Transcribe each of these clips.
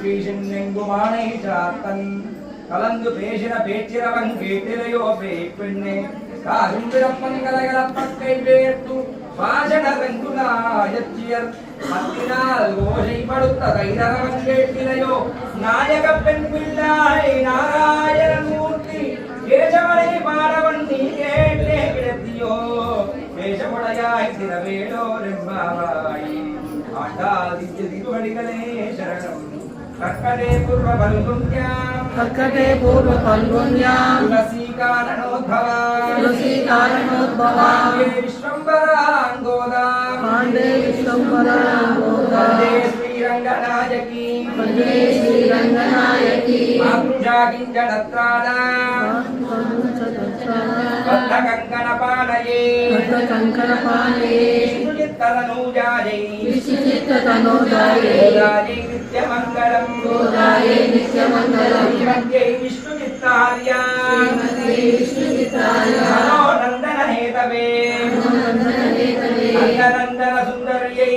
பீஷின்னெங்குமானை சாத்தன் கலந்து பேசின பேச்சிரவன் கேட்டிலையோ பேய்பெண்ணே காரும் பிறப்பங்கலகலப்பக்கை வேர்த்து வாசன வெங்குநாயச்சியர் மத்தினால் ஓசைப்படுத்த தைரவன் கேட்டிலையோ நாயக பெண் பிள்ளாய் நாராயணமூர்த்தி கேசவனை பாடவன் நீ கேட்டே கிடத்தியோ கேசவடையாய் திரவேடோ ரெம்பாவாய் ஆண்டாதித்ய திருவடிகளே சரணம் கர்க்கடே பூர்வ பல்குண்யாம் कर्कटे पूर्व फल्गुन्यां तुलसी कारणोद्भवा विश्वम्भरांगोदा पांडे विश्वम्भरांगोदा वन्दे श्रीरंगनायकी मातृजा किंजनत्रादा बद्धकंकणपाणये विष्णुचित्ततनूजायै गोदायै नित्यमङ्गलम् श्रीमद्यै विष्णुचित्तार्या नन्दन हेतवे नन्दनन्दन सुन्दर्यै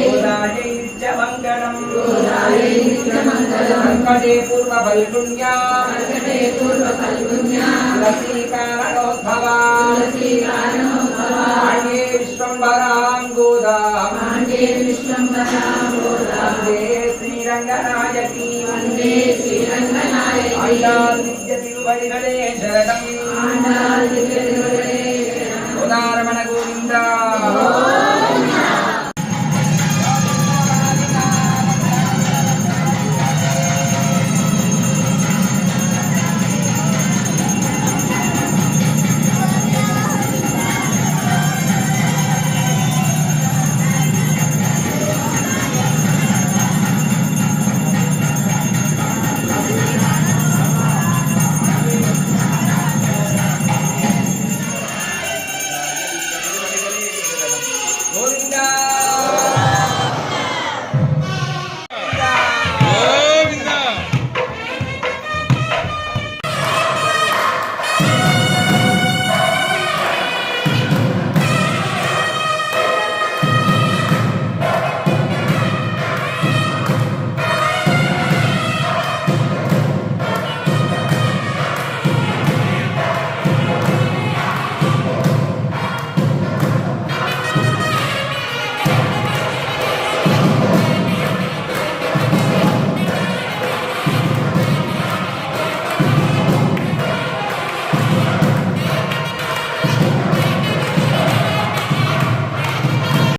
गोदायै नित्यमङ्गलम् कर्कटे पूर्व फल्गुन्यां तुलसीकारणोद्भवा पाण्डे विश्वम्भरांगोदा वन्दे श्रीरंगनायकी आण्डादित्य तिरुवडिगळे शरणम् गोदारमण गोविन्दा